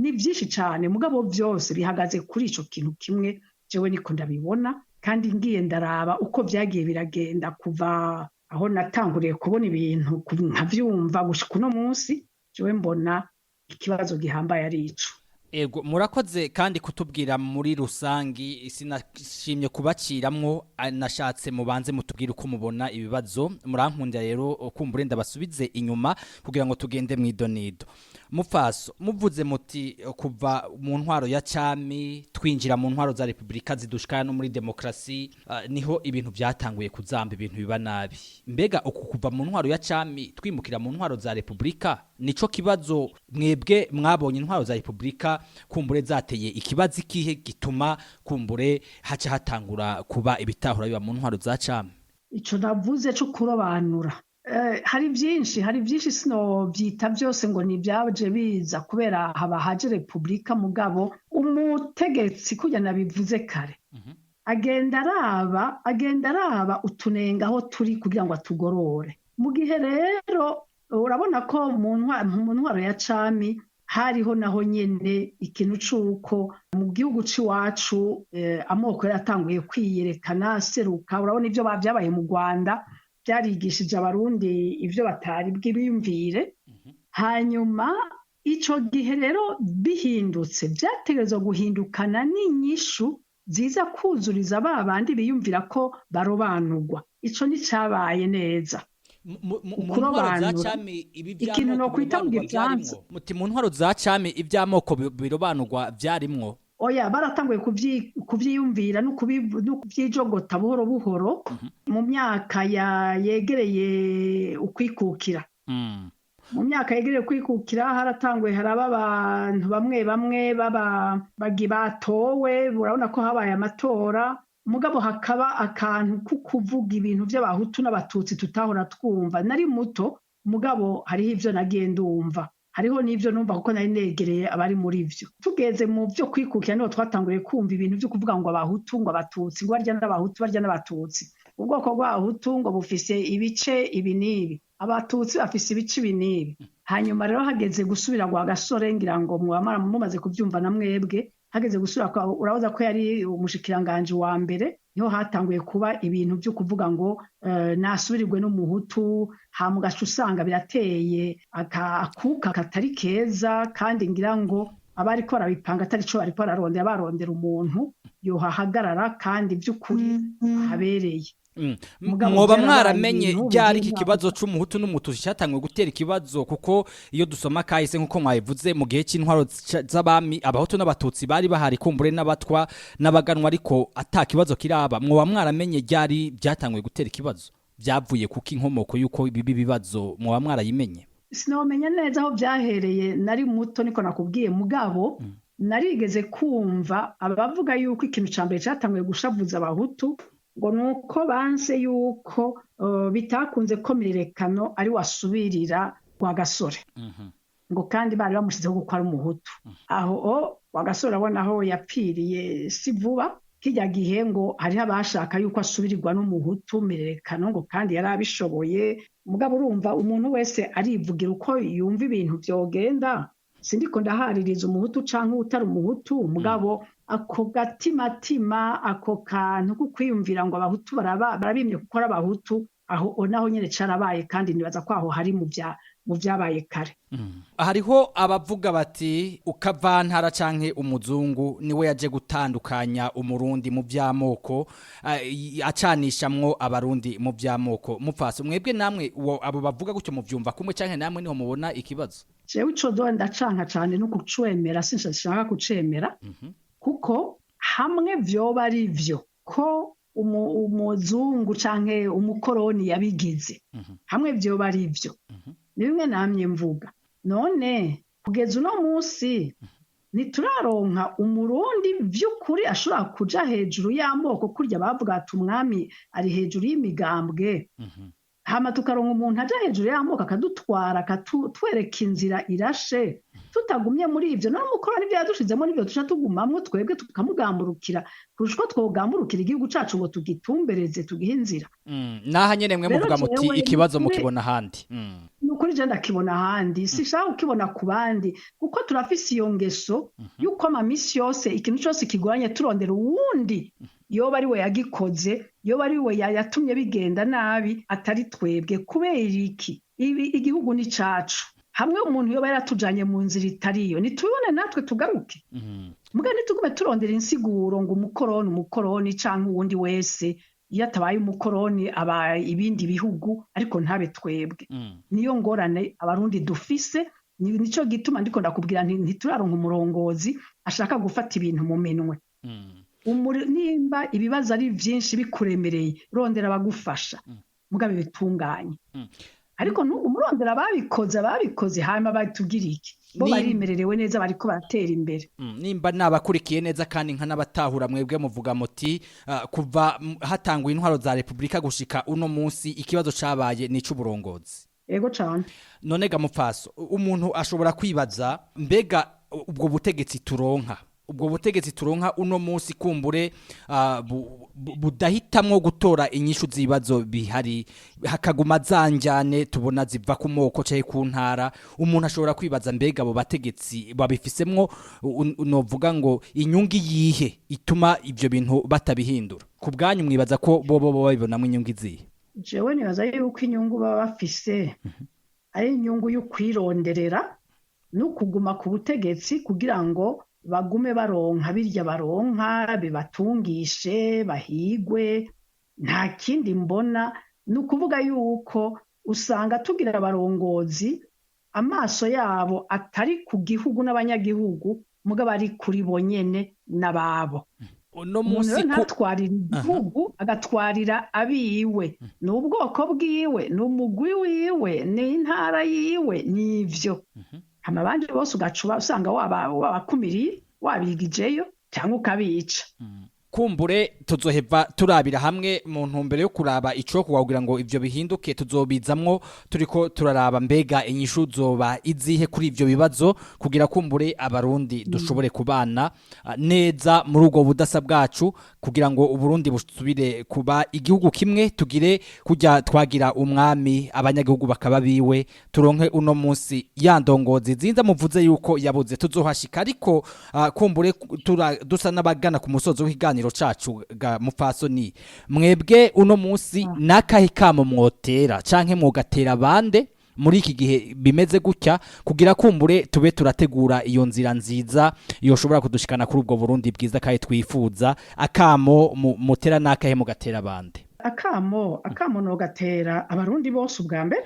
ni byinshi cyane mugabo byose bihagaze kuri ico kintu kimwe jewe niko ndabibona kandi ngiye ndaraba uko byagiye biragenda kuva aho natanguriye kubona ibintu nkavyumva gushika uno munsi jewe mbona ikibazo gihambaye ari ico. Ego murakoze kandi kutubwira muri rusangi sinashimye kubaciramwo nashatse mubanze mutubwire uko mubona ibibazo murankundira rero kumbure ndabasubize inyuma kugira ngo tugende mwidonido mufaso muvuze muti kuva mu ntwaro ya cami twinjira mu ntwaro za republika zidushikana no muri demokrasi niho ibintu byatanguye kuzamba ibintu biba nabi mbega uku kuva mu ntwaro ya cami twimukira mu ntwaro za republika nico kibazo mwebwe mwabonye intwaro za republika kumbure zateye ikibazo ikihe gituma kumbure haca hatangura kuba ibitahura biba mu ntwaro za cami ico navuze cyo kurobanura hari byinshi sino byita byose ngo ni byaje biza kubera haba haje republika mugabo umutegetsi kujya nabivuze kare agenda araba utunenga aho turi kugira ngo atugorore mu gihe rero urabona ko mu ntwaro ya cami hariho naho nyene ikintu c'uko mu gihugu c'iwacu amoko yaratanguye kwiyerekana seruka urabona ivyo bavyabaye mu Rwanda byarigishije abarundi ivyo batari bwibiyumvire hanyuma ico gihe rero bihindutse byategerezwa guhindukana n'inyishu ziza kuzuriza babandi biyumvira ko barobanurwa ico nticabaye neza mu ntwaro za cami ibi ikintu no kwita mu gifaransa muti mu ntwaro za cami iby'amoko birobanurwa byarimwo oya baratanguye kuvyiyumvira no kuvyijogota buhoro buhoro mu myaka yegereye ukwikukira mu myaka yegereye kwikukira haratanguye haraba abantu bamwe batowe urabona ko habaye amatora mugabo hakaba akantu kukuvuga ibintu by'abahutu n'abatutsi tutahora twumva nari muto mugabo hariho ivyo nagenda umva hariho n'ivyo numva kuko nari negereye abari muri ivyo tugeze mu byo kwikukira niho twatanguriye kumva ibintu byo kuvuga ngo abahutu ngo abatutsi ngo barya n'abahutu barya n'abatutsi ubwoko bw'abahutu ngo bufise ibice ibi n'ibi abatutsi bafise ibice ibi n'ibi hanyuma rero hageze gusubira gwa gasore ngira ngo mwamara mumaze kuvyumva na mwebwe hageze gusura urabaza ko yari umushikiranganje wa mbere niho hatanguye kuba ibintu byo kuvuga ngo nasubirirwe n'umuhutu hamugaca usanga birateye akuka katari keza kandi ngira ngo abari ko barabipanga atari cyo bari barondera umuntu yohahagarara kandi by'ukuri habereye mwoba mwaramenye ryari iki kibazo c'umuhutu n'umututsi cyatangwe gutera ikibazo kuko iyo dusoma kahise nkuko mwabivuze mu gihe c'intwaro z'abami abahutu n'abatutsi bari bahari kumbure n'abatwa n'abaganwa ariko ata kibazo kiraba mwoba mwaramenye ryari byatangwe gutera ikibazo byavuye kuko inkomoko yuko bibi bibazo mwoba mwarayimenye sinomenya neza aho byahereye nari muto niko nakubwiye mugabo narigeze kumva abavuga yuko ikintu ca mbere cyatangwe gushavuza abahutu ngo nuko banse yuko bitakunze ko mirerekano ari wasubirira kwa gasore ngo kandi bari bamushizeho kuko ari umuhutu aho wa gasore abona aho yapfiriye si vuba kijya gihe ngo hariho abashaka yuko asubirirwa n'umuhutu mirerekano ngo kandi yari abishoboye mugabo urumva umuntu wese arivugira uko yumva ibintu byogenda sindiko ndahaririza umuhutu canke utari umuhutu mugabo ako gatimatima ako kantu kukwiyumvira ngo abahutu barabimye gukora abahutu aho naho nyene carabaye kandi nibaza ko aho hari mu mu byabaye kare. Hariho abavuga bati ukavantara canke umuzungu niwe yaje gutandukanya umurundi mu byamoko acanishamwo abarundi mu byamoko mupfase mwebwe namwe abo bavuga gutyo mu byumva kumwe canke namwe niho mubona ikibazo. Jewe ico do ndacanka cyane no kucwemera sinshaka kucemera kuko hamwe vyoba ari vyo ko umuzungu canke umukoroni yabigize hamwe vyoba ari vyo ni bimwe namye mvuga none kugeza uno munsi ntituraronka umurundi vy'ukuri ashobora kuja hejuru y'amoko kurya bavuga ati umwami ari hejuru y'imigambwe hama tukaronka umuntu aja hejuru y'amoko akadutwara akatwereka inzira irashe tutagumye muri ivyo none umukoroni ivyo yadushizemo n'ivyo tuca tugumamwo twebwe tukamugamburukira kurusha uko twogamburukira igihugu cacu ngo tugitumbereze tugihe inzira naha nyene mwe muvuga muti ikibazo mukibona handi nukuri je ndakibona handi sishaka ukibona ku bandi kuko turafise iyo ngeso yuko amamisi yose ikintu cyose kigoranye turondera uwundi yoba ari we yagikoze yoba ari we yatumye bigenda nabi atari twebwe kubera iki igihugu ni cacu hamwe umuntu yoba yaratujanye mu nzira itariyo nitubone natwe tugaruke muga nitugume turondera insiguro ngo umukoroni canke uwundi wese iyo atabaye umukoroni aba ibindi bihugu ariko ntabe twebwe niyo ngorane abarundi dufise nico gituma ndiko ndakubwira ntituraronka umurongozi ashaka gufata ibintu mu minwe nimba ibibazo ari byinshi bikuremereye rondera abagufasha mugabe bitunganye ariko umurondera babikoze hanyuma batugira iki bo barimererewe neza bariko baratera imbere nimba nabakurikiye neza kandi nka nabatahura mwebwe muvuga muti kuva hatangwa intwaro za Republika gushika uno munsi ikibazo cabaye ni c'uburongozi ego cyane none ga mupfaso umuntu ashobora kwibaza mbega ubwo butegetsi turonka uno munsi kumbure budahitamwo gutora inyishu z'ibibazo bihari hakaguma zanjyane tubona ziva ku moko cyangwa ku ntara umuntu ashobora kwibaza mbega abo bategetsi babifisemwo novuga ngo inyungu yihe ituma ibyo bintu batabihindura ku bwanyu mwibaza ko bo babibonamo inyungu izihe jewe nibaza yuko inyungu baba bafise ari inyungu yo kwironderera no kuguma ku butegetsi kugira ngo bagume baronka birya baronka bibatungishe bahigwe nta kindi mbona nukuvuga yuko usanga tugira abarongozi amaso yabo atari ku gihugu n'abanyagihugu muga bari kuri bonyene nababo uno munsi ntatwarira igihugu agatwarira abiwe n'ubwoko bwiwe n'umugwi wiwe n'intara yiwe nivyo amabandi bose ugacuba usanga wabakumiriye wabigijeyo cyangwa ukabica kumbure tuzoheva turabira hamwe mu ntumbero yo kuraba ico kugira ngo ivyo bihinduke tuzobizamwo turiko turaraba mbega inyishu zoba izihe kuri ivyo bibazo kugira kumbure abarundi dushobore kubana neza muri ubwo budasa bwacu kugira ngo uburundi busubire kuba igihugu kimwe tugire kujya twagira umwami abanyagihugu bakaba biwe turonke uno munsi yandongozi zinza muvuze yuko yabuze tuzohashika ariko kumbure dusa n'abagana ku musozo w'igana cacu ga mupfasoni mwebwe uno munsi nakahe kamo mwotera canke mugatera bande muri iki gihe bimeze gutya kugira kumbure tube turategura iyo nzira nziza yoshobora kudushikana kuri ubwo Burundi bwiza kandi twifuza akamo mutera nakahe mugatera bande akamo no gatera abarundi bose ubwa mbere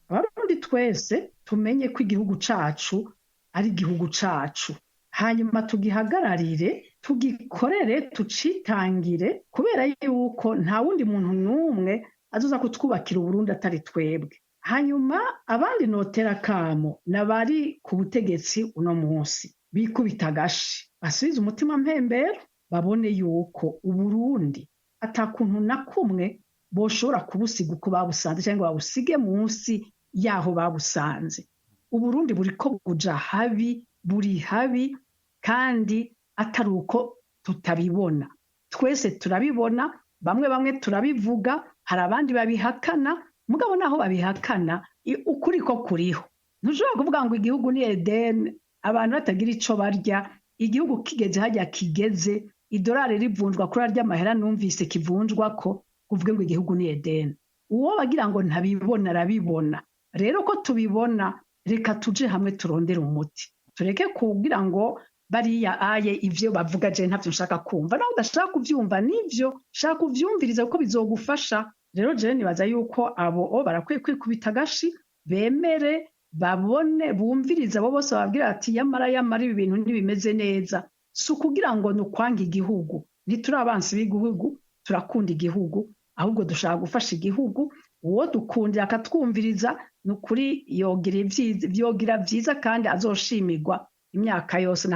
abarundi twese tumenye ko igihugu cacu ari igihugu cacu hanyuma tugihagararire tugikorere tucitangire kubera yuko nta wundi muntu n'umwe azoza kutwubakira Uburundi atari twebwe hanyuma abandi notera kamo nabari ku butegetsi uno munsi bikubita gashi basubiza umutima mpembero babone yuko Uburundi atakuntu na kumwe boshobora kubusiga uko babusanze cyangwa babusige munsi yaho babusanze Uburundi buriko buja habi buri habi kandi atari uko tutabibona twese turabibona bamwe turabivuga hari abandi babihakana mugabo naho babihakana ukuri ko kuriho ntushobora kuvuga ngo igihugu ni Eden abantu batagira ico barya igihugu kigeze hajya kigeze idolari rivunjwa kuri arya mahera numvise kivunjwa ko kuvuga ngo igihugu ni Eden uwo bagira ngo ntabibona arabibona rero ko tubibona reka tuje hamwe turondere umuti tureke kugira ngo bariya aye ivyo bavuga je ntavyo nshaka kumva naho udashaka kuvyumva nivyo shaka kuvyumviriza kuko bizogufasha rero je nibaza yuko abo barakwiye kwikubita gashi bemere babone bumviriza abo bose babwira ati yamara ibi bintu ntibimeze neza si ukugira ngo nukwanga igihugu ntituri abansi b'igihugu turakunda igihugu ahubwo dushaka gufasha igihugu uwo dukundira akatwumviriza nukuri yogira vyiza kandi azoshimirwa imyaka yose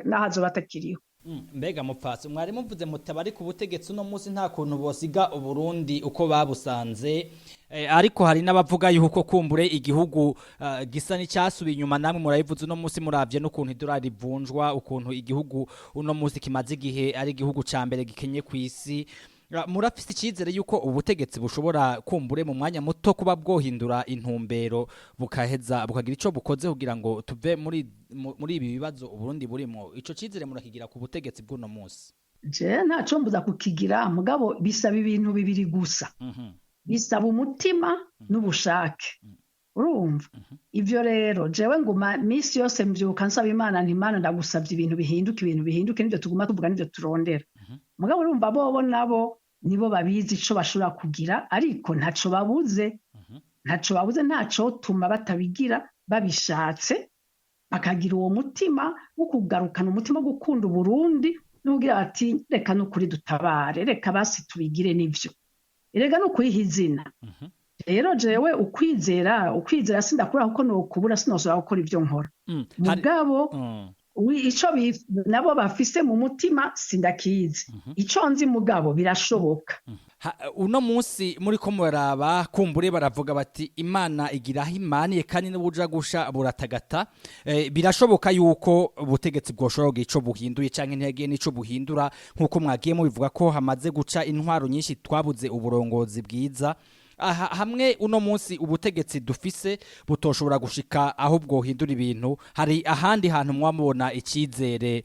nahazoba atakiriho mbega mupfasi mwari muvuze mutabari ku butegetsi uno munsi nta kuntu bosiga uburundi uko babusanze ariko hari n'abavuga yuko kumbure igihugu gisa n'icyasubiye inyuma namwe murayivuze uno munsi muravye n'ukuntu idolari rivunjwa ukuntu igihugu uno munsi kimaze igihe ari igihugu ca mbere gikenye ku isi murafise icyizere yuko ubutegetsi bushobora kumbure mu mwanya muto kuba bwohindura intumbero bukaheza bukagira ico bukoze kugira ngo tuve muri ibi bibazo Uburundi burimo ico cyizere murakigira ku butegetsi bw'uno munsi je ntaco mbuza kukigira mugabo bisaba ibintu bibiri gusa bisaba umutima n'ubushake urumva ivyo rero jewe nguma misi yose mvyuka nsaba Imana ntimana ndagusavye ibintu bihinduke nivyo tuguma tuvuga nivyo turondera mugabo urumva bobo nabo nibo babizi ico bashobora kugira ariko ntaco babuze ntaco tuma batabigira babishatse bakagira uwo mutima wo kugarukana umutima wo gukunda Burundi n'ugira ati reka n'ukuri dutabare reka basi tubigire nivyo erega no kuyiha izina rero jewe ukwizera sindakura kuko no kubura sinosora gukora ivyo nkora mugabo ico nabo bafise mu mutima sindakizi ico nzi mugabo birashoboka uno munsi muri ko muraba kumbure baravuga bati Imana igiraho imaniye kandi n'ubuja gusha buratagata birashoboka yuko ubutegetsi bwoshobora ico buhinduye canke ntiyagiye nico buhindura nkuko mwagiye mu bivuga ko hamaze guca intwaro nyinshi twabuze uburongozi bwiza hamwe uno munsi ubutegetsi dufise butoshobora gushika aho bwohindura ibintu hari ahandi hantu mwamubona icyizere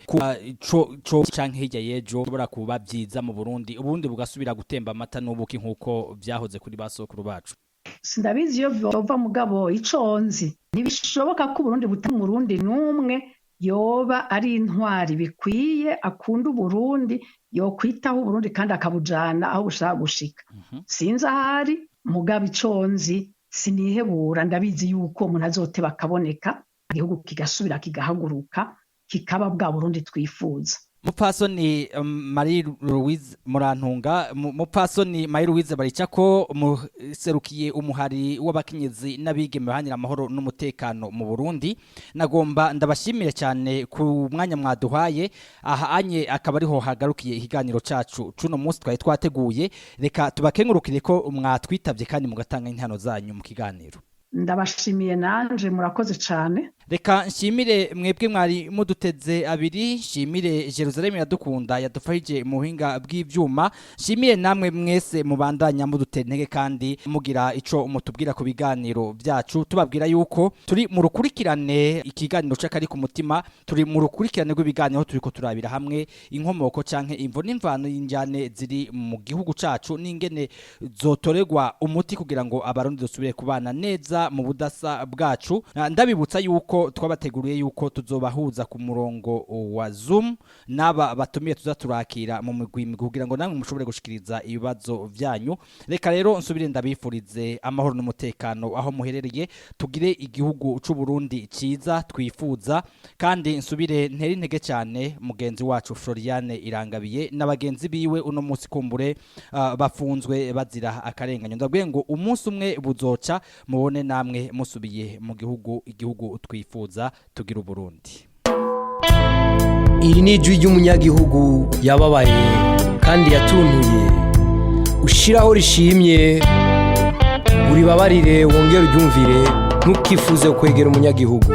co canke hirya yejo bora kuba byiza mu Burundi ubundi bugasubira gutemba amata n'ubuki nkuko byahoze kuri basokuru bacu sindabizi iyo bova mugabo ico nzi ntibishoboka ko Burundi butamu Burundi numwe yoba ari intwari bikwiye akunda Burundi yo kwitaho Burundi kandi akabujana aho bushaka gushika sinzi ahari mugabo iconzi sinihebura ndabizi yuko umuntu azote bakaboneka igihugu kigasubira kigahaguruka kikaba bwa Burundi twifuza Mupasoni Marie Louise Murantunga Mupasoni Marie Louise baricako muserukiye umuhari w'abakenyezi n'abigeme bahanira amahoro n'umutekano mu Burundi nagomba ndabashimire cyane ku mwanya mwaduhaye aha anye akaba ariho hagarukiye ikiganiro cacu cuno munsi twari twateguye reka tubakengurukire ko mwatwitavye kandi mugatanga intano zanyu mu kiganiro ndabashimiye nanje murakoze cyane reka nshimire mwebwe mwari muduteze abiri nshimire Jerusalem yadukunda yadufashije mu buhinga bw'ivyuma nshimire namwe mwese mubandanya mudutentege kandi mugira ico umutubwira ku biganiro byacu tubabwira yuko turi mu rukurikirane ikiganiro c'Akari ku mutima turi mu rukurikirane rw'ibiganiro turiko turabira hamwe inkomoko canke imvo nimvano y'injane ziri mu gihugu cacu n'ingene zotoregwa umuti kugira ngo abarundi dusubire kubana neza mu budasa bwacu ndabibutsa yuko twabateguriye yuko tuzobahuza ku murongo wa Zoom naba batumiye tuzaturakira mu migwi kugira ngo namwe mushobore gushikiriza ibibazo vyanyu reka rero nsubire ndabifurize amahoro n'umutekano aho muherereye tugire igihugu c'u Burundi ciza twifuza kandi nsubire nteri intege cyane mugenzi wacu Floriane Irangabiye n'abagenzi biwe uno munsi kumbure bafunzwe bazira akarenganyo ndabwiye ngo umunsi umwe buzoca mubone namwe musubiye mu igihugu twifuza tugira Burundi iri ni ijwi ry'umunyagihugu yababaye kandi yatuntuye ushiraho rishimye uribabarire wongere uryumvire ntukifuze kwegera umunyagihugu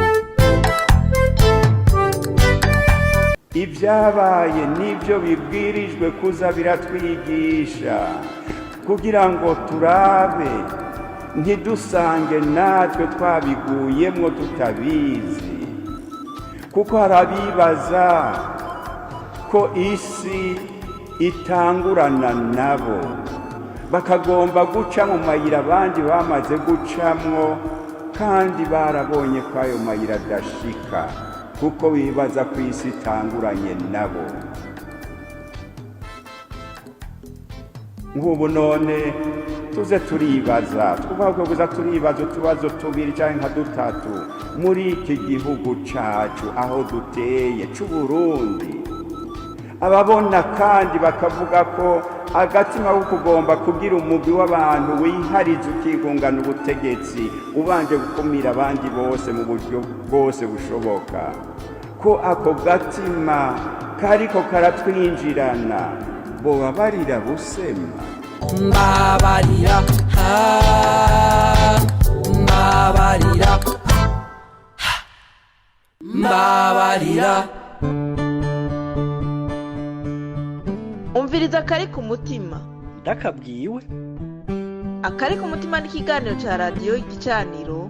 ibyabaye nibyo bibwirijwe kuza biratwigisha kugira ngo turabe ntidusange natwe twabiguyemwo tutabizi kuko harabibaza ko isi itangurana nabo bakagomba guca mu mayira abandi bamaze gucamwo kandi barabonye ko ayo mayira adashika kuko bibaza ko isi itanguranye nabo. Nk'ubu none tuze turibaza twubahwe turibaza utubazo tubiri cyangwa nka dutatu muri iki gihugu cacu aho duteye c'Uburundi. Ababona kandi bakavuga ko agatima ko kugomba kugira umugwi w'abantu wihariza ukigungana ubutegetsi ubanje gukumira abandi bose mu buryo bwose bushoboka, ko ako gatima kariko karatwinjirana boba barira busema. Mbabarira, mbabarira, mbabarira. umviriza Akari ku mutima. ndakabwiwe. Akari ku mutima ni ikiganiro cya radiyo igicaniro.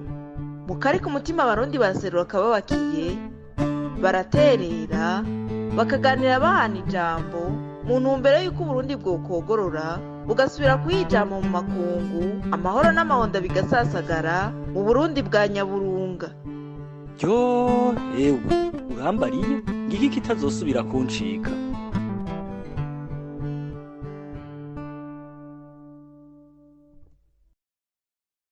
Mu Kari ku mutima abarundi baraserura bakiye, baraterera, bakaganira bahana ijambo mu ntumbero y'uko Uburundi bwokogorora bugasubira kuyijama mu makungu, amahoro n'amahonda bigasasagara mu Burundi bwa nyaburunga. Yo ewe urambariye ngiki kitazosubira kuncika.